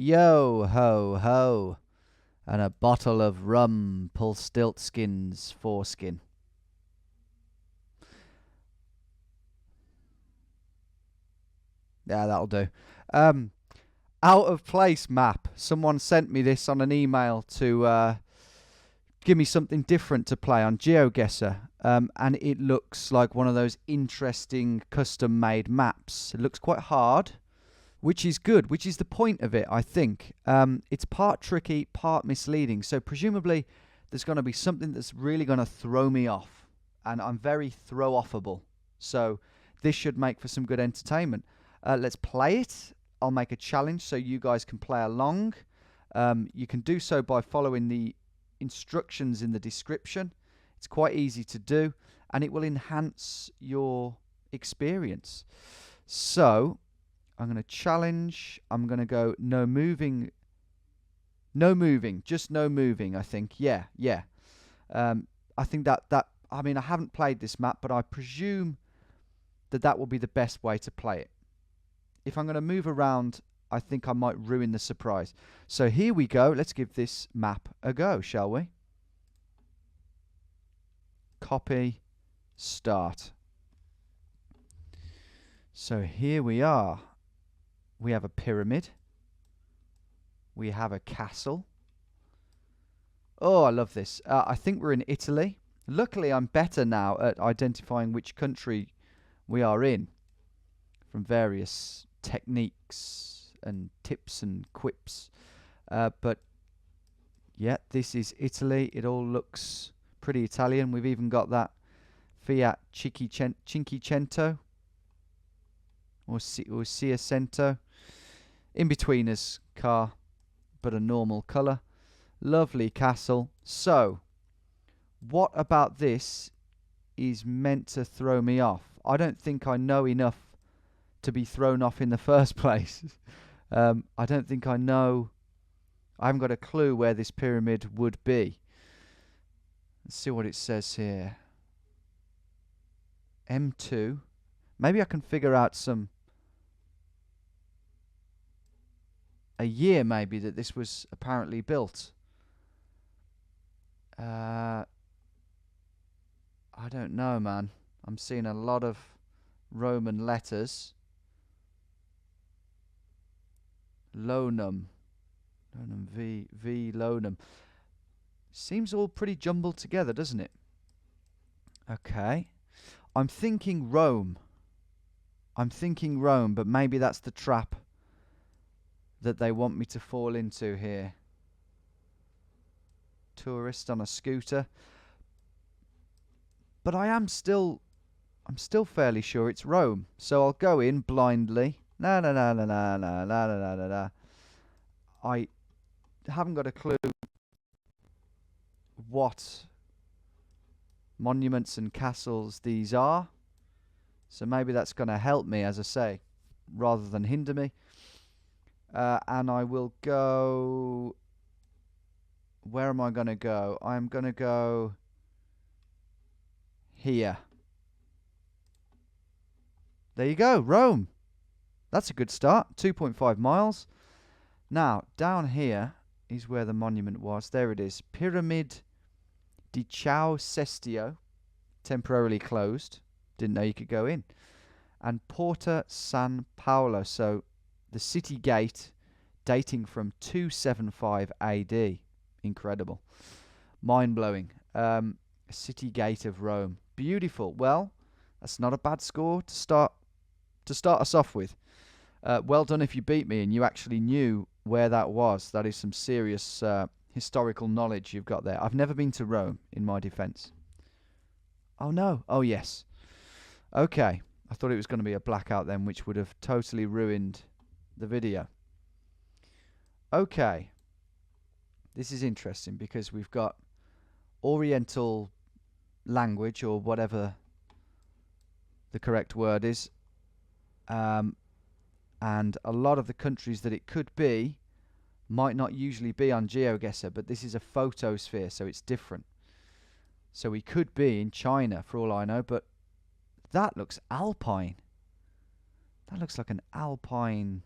Yo ho ho. And a bottle of rum, Pulstiltskin's foreskin. Yeah, that'll do. Out of place map. Someone sent me this on an email to give me something different to play on GeoGuessr. And it looks like one of those interesting custom-made maps. It looks quite hard, which is good, which is the point of it, I think. It's part tricky, part misleading. So presumably there's going to be something that's really going to throw me off. And I'm very throw-offable. So this should make for some good entertainment. Let's play it. I'll make a challenge so you guys can play along. You can do so by following the instructions in the description. It's quite easy to do, and it will enhance your experience. So I'm going to challenge. I'm going to go no moving. No moving. Just no moving, I think. Yeah. I think that I mean, I haven't played this map, but I presume that will be the best way to play it. If I'm going to move around, I think I might ruin the surprise. So here we go. Let's give this map a go, shall we? Copy. Start. So here we are. We have a pyramid. We have a castle. Oh, I love this. I think we're in Italy. Luckily, I'm better now at identifying which country we are in from various techniques and tips and quips. But yeah, this is Italy. It all looks pretty Italian. We've even got that Fiat Cinquecento or Seicento. In-betweeners car, but a normal colour. Lovely castle. So, what about this is meant to throw me off? I don't think I know enough to be thrown off in the first place. I don't think I know. I haven't got a clue where this pyramid would be. Let's see what it says here. M2. Maybe I can figure out a year maybe that this was apparently built. I don't know, man. I'm seeing a lot of Roman letters. Lonum. V Lonum. Seems all pretty jumbled together, doesn't it? Okay. I'm thinking Rome. But maybe that's the trap that they want me to fall into here. Tourist on a scooter. But I'm still fairly sure it's Rome. So I'll go in blindly. No. I haven't got a clue what monuments and castles these are. So maybe that's going to help me, as I say, rather than hinder me. And I will go... Where am I going to go? I'm going to go here. There you go, Rome. That's a good start. 2.5 miles. Now, down here is where the monument was. There it is. Pyramid di Ciao Sestio. Temporarily closed. Didn't know you could go in. And Porta San Paolo. So, the city gate dating from 275 AD. Incredible. Mind-blowing. City gate of Rome. Beautiful. Well, that's not a bad score to start us off with. Well done if you beat me and you actually knew where that was. That is some serious historical knowledge you've got there. I've never been to Rome, in my defense. Oh, no. Oh, yes. Okay. I thought it was going to be a blackout then, which would have totally ruined the video. Okay. This is interesting because we've got Oriental language, or whatever the correct word is. And a lot of the countries that it could be might not usually be on GeoGuessr, but this is a photosphere, so it's different. So we could be in China, for all I know, but that looks alpine. That looks like an alpine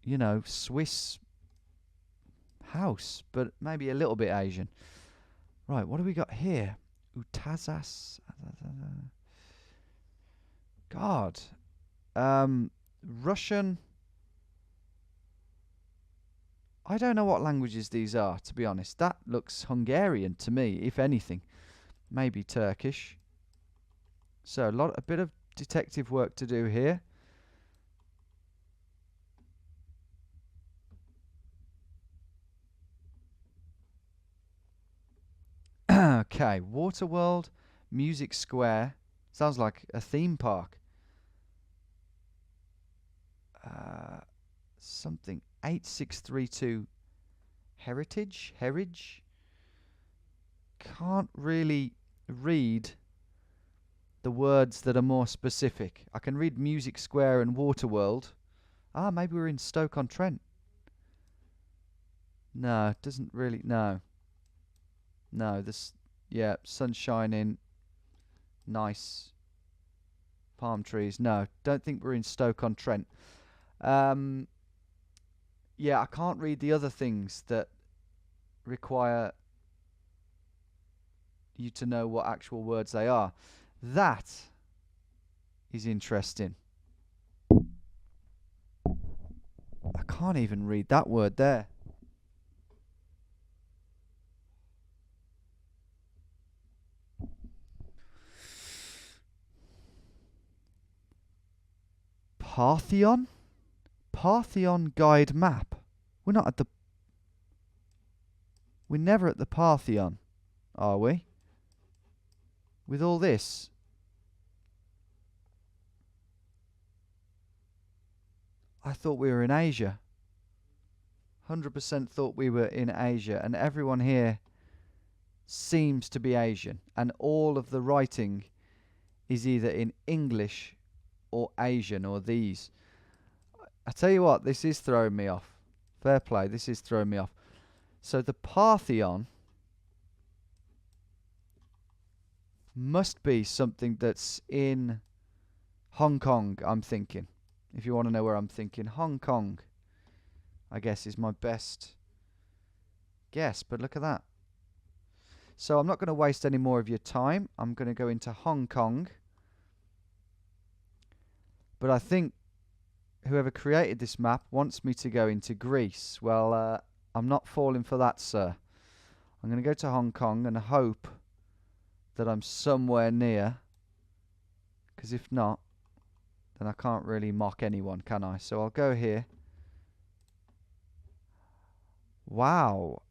you know, Swiss house, but maybe a little bit Asian. Right, what do we got here? Utazas. God. Russian. I don't know what languages these are, to be honest. That looks Hungarian to me, if anything. Maybe Turkish. So a bit of detective work to do here. Okay, Waterworld, Music Square. Sounds like a theme park. Something 8632 Heritage. Can't really read the words that are more specific. I can read Music Square and Waterworld. Ah, maybe we're in Stoke-on-Trent. No, it doesn't really. No. This. Yeah, sun shining. Nice. Palm trees. No, don't think we're in Stoke-on-Trent. Yeah, I can't read the other things that require you to know what actual words they are. That is interesting. I can't even read that word there. Parthenon? Parthenon guide map. We're not at the... We're never at the Parthenon, are we? With all this. I thought we were in Asia. 100% thought we were in Asia. And everyone here seems to be Asian. And all of the writing is either in English or Asian or these. I tell you what, this is throwing me off. Fair play, this is throwing me off. So the Parthenon must be something that's in Hong Kong, I'm thinking. If you want to know where I'm thinking, Hong Kong, I guess, is my best guess. But look at that. So I'm not going to waste any more of your time. I'm going to go into Hong Kong. But I think whoever created this map wants me to go into Greece. Well, I'm not falling for that, sir. I'm going to go to Hong Kong and hope that I'm somewhere near. Because if not, then I can't really mock anyone, can I? So I'll go here. Wow.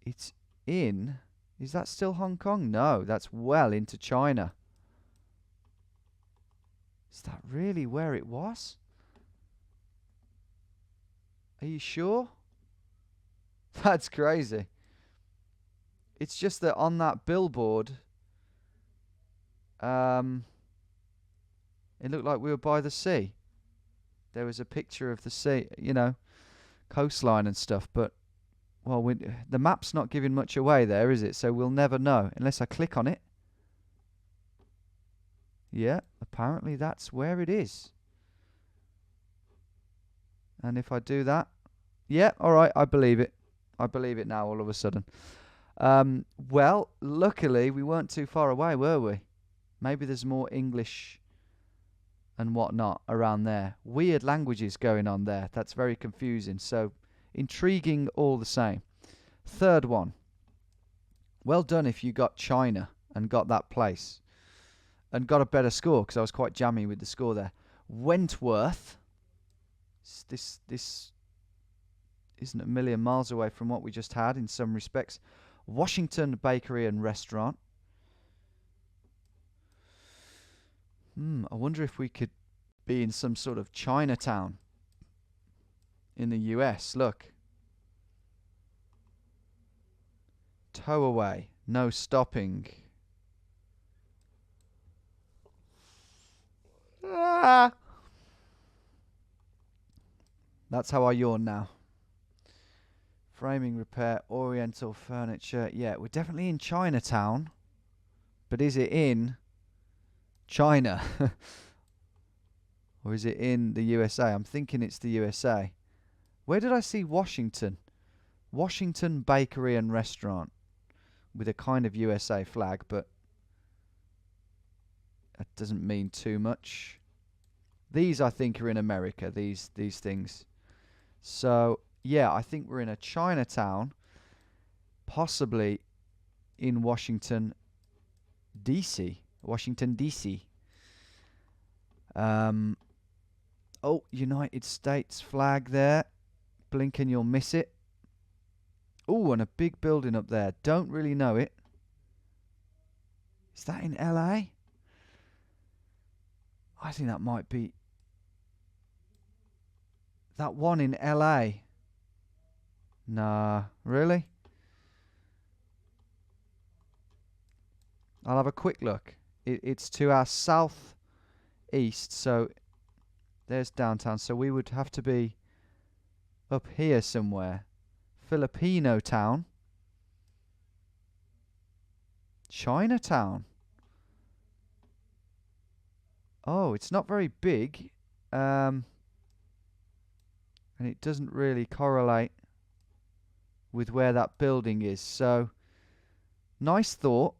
It's in... Is that still Hong Kong? No, that's well into China. Is that really where it was? Are you sure? That's crazy. It's just that on that billboard, it looked like we were by the sea. There was a picture of the sea, you know, coastline and stuff. But, well, the map's not giving much away there, is it? So we'll never know unless I click on it. Yeah, apparently that's where it is. And if I do that, yeah, all right, I believe it. I believe it now all of a sudden. Well, luckily we weren't too far away, were we? Maybe there's more English and whatnot around there. Weird languages going on there. That's very confusing. So intriguing all the same. Third one. Well done if you got China and got that place. And got a better score because I was quite jammy with the score there. Wentworth. This isn't a million miles away from what we just had in some respects. Washington Bakery and Restaurant. I wonder if we could be in some sort of Chinatown in the US. Look. Tow away. No stopping. That's how I yawn now. Framing repair, Oriental furniture. Yeah, we're definitely in Chinatown. But is it in China? Or is it in the USA? I'm thinking it's the USA. Where did I see Washington? Washington Bakery and Restaurant with a kind of USA flag, but that doesn't mean too much. These, I think, are in America, these things. So, yeah, I think we're in a Chinatown, possibly in Washington, D.C. Washington, D.C. Oh, United States flag there. Blink and you'll miss it. Oh, and a big building up there. Don't really know it. Is that in LA? I think that might be that one in LA. Nah, really? I'll have a quick look. It's to our southeast, so there's downtown. So we would have to be up here somewhere. Filipino town. Chinatown. Oh, it's not very big. And it doesn't really correlate with where that building is. So, nice thought.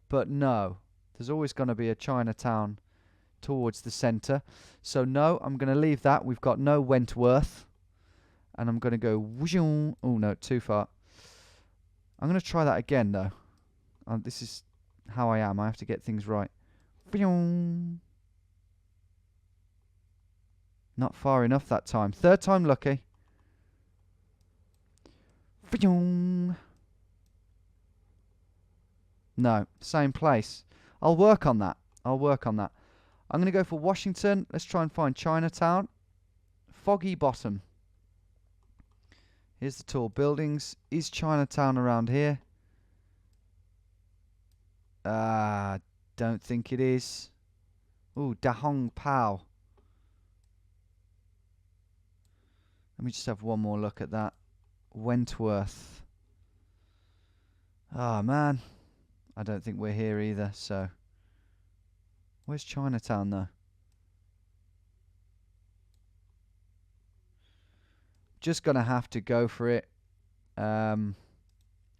But no. There's always going to be a Chinatown towards the centre. So, no, I'm going to leave that. We've got no Wentworth. And I'm going to go... Oh, no, too far. I'm going to try that again, though. This is how I am. I have to get things right. Not far enough that time. Third time lucky. No, same place. I'll work on that. I'm going to go for Washington. Let's try and find Chinatown. Foggy Bottom. Here's the tall buildings. Is Chinatown around here? Don't think it is. Ooh, Da Hong Pao. Let me just have one more look at that. Wentworth. Oh, man. I don't think we're here either, so... Where's Chinatown, though? Just gonna have to go for it. I'll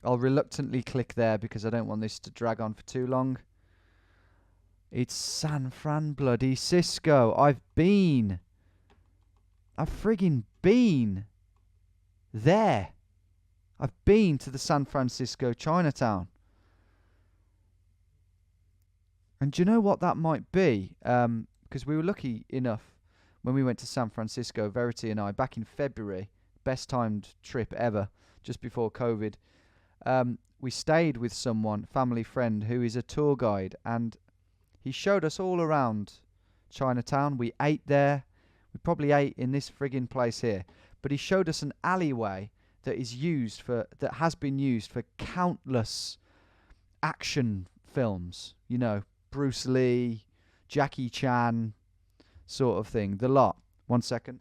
reluctantly click there because I don't want this to drag on for too long. It's San Fran bloody Cisco. I've friggin' been there. I've been to the San Francisco Chinatown. And do you know what that might be? Because we were lucky enough when we went to San Francisco, Verity and I, back in February, best timed trip ever, just before COVID. We stayed with someone, family friend, who is a tour guide, and he showed us all around Chinatown. We ate there. We probably ate in this friggin' place here. But he showed us an alleyway that has been used for countless action films. You know, Bruce Lee, Jackie Chan, sort of thing. The lot. 1 second.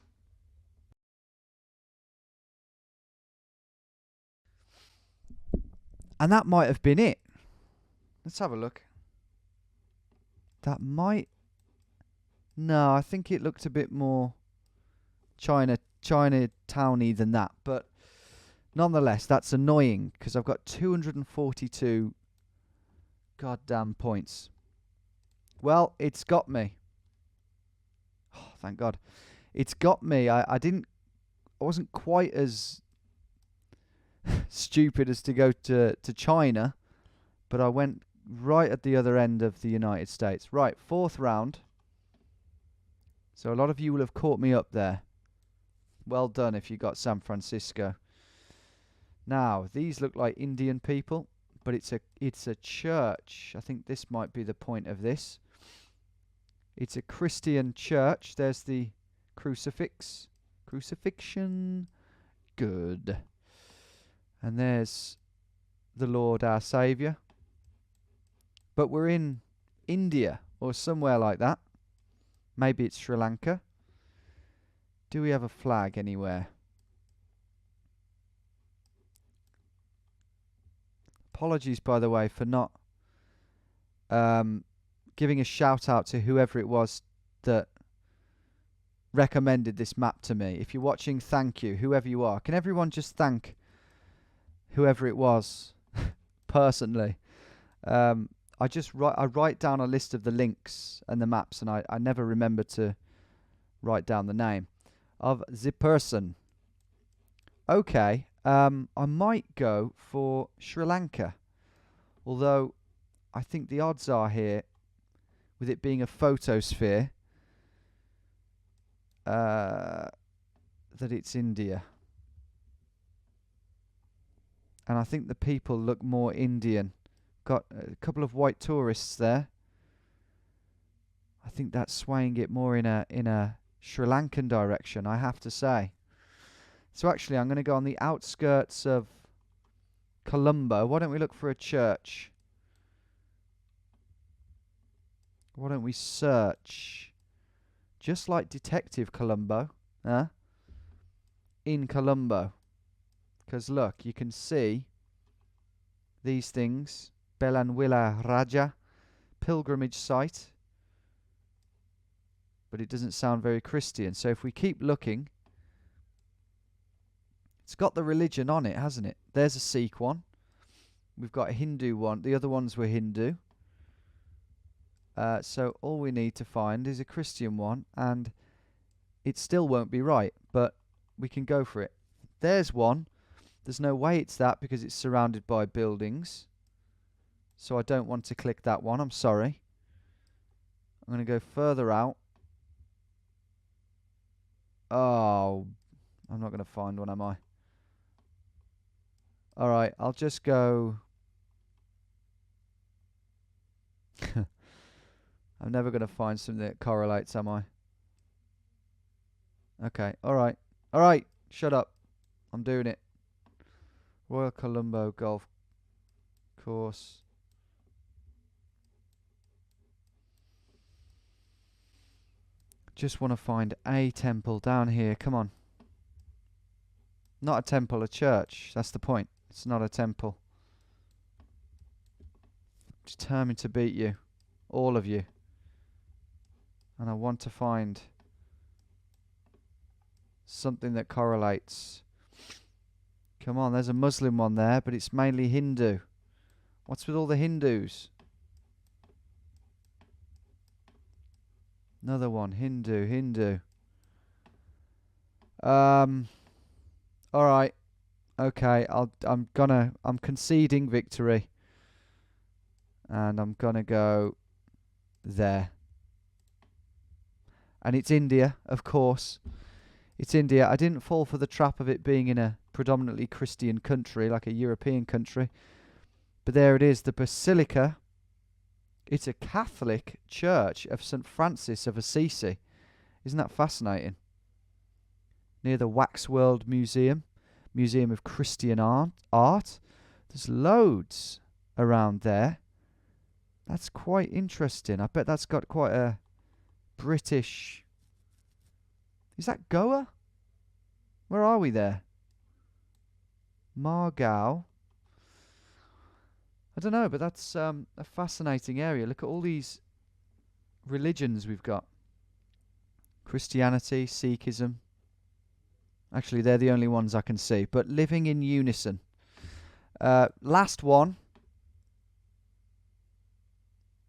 And that might have been it. Let's have a look. That might... No, I think it looked a bit more Chinatowny than that. But nonetheless, that's annoying because I've got 242 goddamn points. Well, it's got me. Oh, thank God. It's got me. I wasn't quite as stupid as to go to China, but I went right at the other end of the United States. Right, 4th round. So a lot of you will have caught me up there. Well done if you got San Francisco. Now, these look like Indian people, but it's a church. I think this might be the point of this. It's a Christian church. There's the crucifix. Crucifixion. Good. And there's the Lord our Saviour. But we're in India or somewhere like that. Maybe it's Sri Lanka. Do we have a flag anywhere? Apologies, by the way, for not giving a shout out to whoever it was that recommended this map to me. If you're watching, thank you, whoever you are. Can everyone just thank whoever it was personally? I write down a list of the links and the maps, and I never remember to write down the name of the person. Okay, I might go for Sri Lanka, although I think the odds are here, with it being a photosphere, that it's India. And I think the people look more Indian. Got a couple of white tourists there. I think that's swaying it more in a Sri Lankan direction, I have to say. So actually, I'm going to go on the outskirts of Colombo. Why don't we look for a church? Why don't we search, just like Detective Colombo, in Colombo? Because look, you can see these things. Belanwilla Raja, pilgrimage site. But it doesn't sound very Christian. So if we keep looking, it's got the religion on it, hasn't it? There's a Sikh one. We've got a Hindu one. The other ones were Hindu. So all we need to find is a Christian one, and it still won't be right, but we can go for it. There's one. There's no way it's that because it's surrounded by buildings. So I don't want to click that one. I'm sorry. I'm going to go further out. Oh, I'm not going to find one, am I? All right, I'll just go. I'm never going to find something that correlates, am I? Okay, all right. All right, shut up. I'm doing it. Royal Colombo Golf Course. Just want to find a temple down here. Come on. Not a temple, a church. That's the point. It's not a temple. Determined to beat you. All of you. And I want to find something that correlates. Come on, there's a Muslim one there, but it's mainly Hindu. What's with all the Hindus? Another one, Hindu. All right. Okay, I'm conceding victory. And I'm gonna go there. And it's India, of course. It's India. I didn't fall for the trap of it being in a predominantly Christian country, like a European country. But there it is, the Basilica. It's a Catholic church of St. Francis of Assisi. Isn't that fascinating? Near the Waxworld Museum, Museum of Christian Art. There's loads around there. That's quite interesting. I bet that's got quite a British... Is that Goa? Where are we there? Margao. I don't know, but that's a fascinating area. Look at all these religions we've got. Christianity, Sikhism. Actually, they're the only ones I can see. But living in unison. Last one.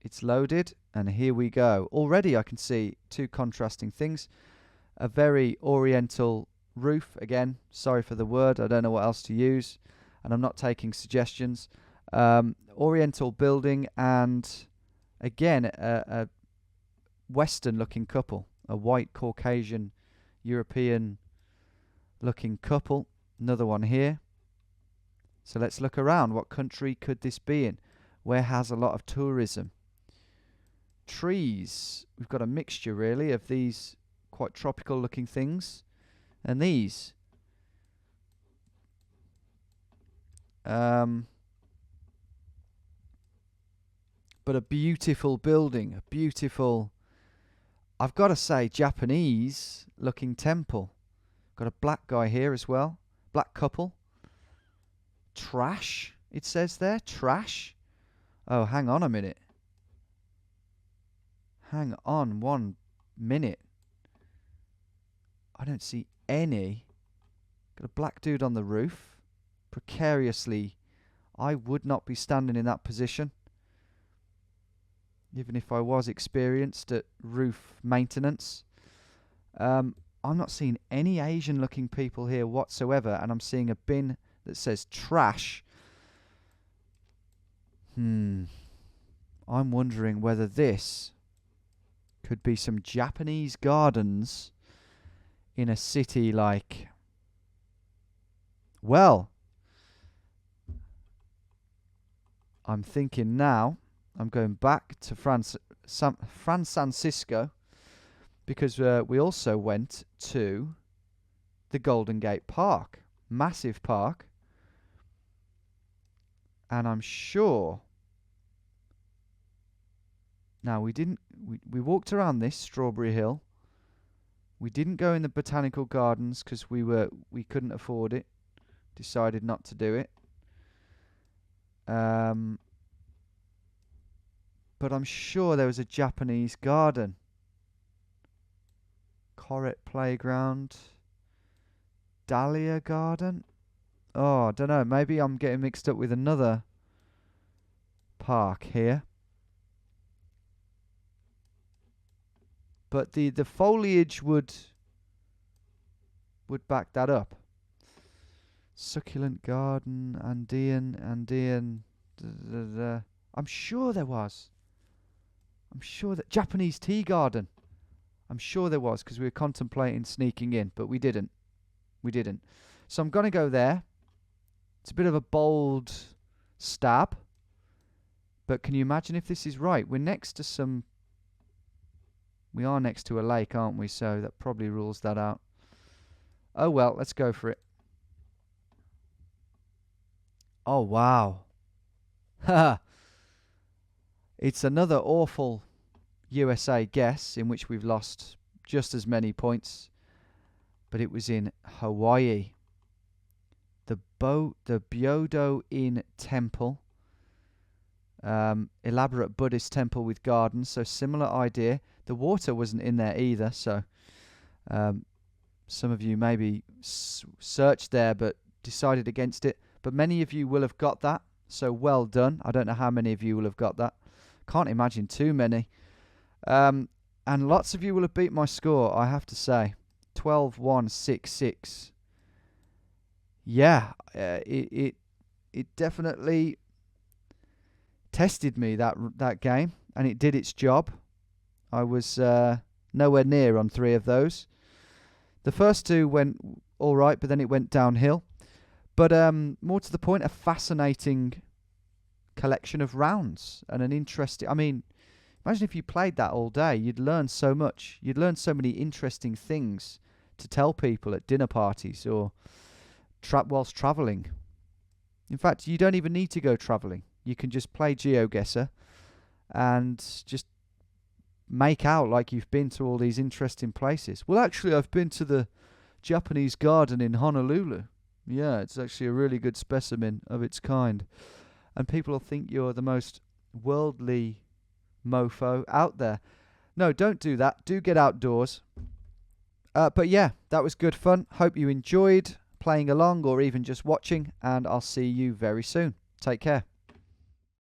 It's loaded, and here we go. Already I can see two contrasting things. A very oriental roof. Again, sorry for the word. I don't know what else to use. And I'm not taking suggestions. Oriental building, and again a Western looking couple, a white Caucasian European looking couple. Another one here. So let's look around. What country could this be in? Where has a lot of tourism? Trees. We've got a mixture really of these quite tropical looking things and these. But a beautiful building, a beautiful, I've got to say, Japanese looking temple. Got a black guy here as well. Black couple. Trash, it says there. Trash. Oh, hang on a minute. Hang on 1 minute. I don't see any. Got a black dude on the roof. Precariously. I would not be standing in that position. Even if I was experienced at roof maintenance. I'm not seeing any Asian looking people here whatsoever. And I'm seeing a bin that says trash. I'm wondering whether this could be some Japanese gardens in a city like... Well, I'm thinking now, I'm going back to San Francisco, because we also went to the Golden Gate Park. Massive park. And I'm sure... Now, we walked around this, Strawberry Hill. We didn't go in the botanical gardens because we couldn't afford it. Decided not to do it. But I'm sure there was a Japanese garden. Corret Playground. Dahlia Garden. Oh, I don't know. Maybe I'm getting mixed up with another park here. But the foliage would back that up. Succulent Garden, Andean. I'm sure there was. I'm sure that Japanese Tea Garden. I'm sure there was, because we were contemplating sneaking in, but we didn't. We didn't. So I'm going to go there. It's a bit of a bold stab. But can you imagine if this is right? We're next to some... We are next to a lake, aren't we? So that probably rules that out. Oh, well, let's go for it. Oh, wow. Haha. It's another awful USA guess in which we've lost just as many points. But it was in Hawaii. The Byodo-in Temple. Elaborate Buddhist temple with gardens. So similar idea. The water wasn't in there either. So some of you maybe searched there but decided against it. But many of you will have got that. So well done. I don't know how many of you will have got that. Can't imagine too many. And lots of you will have beat my score, I have to say. 12-1-6-6. Yeah, it definitely tested me, that game, and it did its job. I was nowhere near on 3 of those. The first 2 went all right, but then it went downhill. But more to the point, a fascinating collection of rounds and an interesting... I mean, imagine if you played that all day. You'd learn so much. You'd learn so many interesting things to tell people at dinner parties or whilst travelling. In fact, you don't even need to go travelling. You can just play GeoGuessr and just make out like you've been to all these interesting places. Well, actually, I've been to the Japanese garden in Honolulu. Yeah, it's actually a really good specimen of its kind. And people will think you're the most worldly mofo out there. No, don't do that. Do get outdoors. But yeah, that was good fun. Hope you enjoyed playing along or even just watching. And I'll see you very soon. Take care.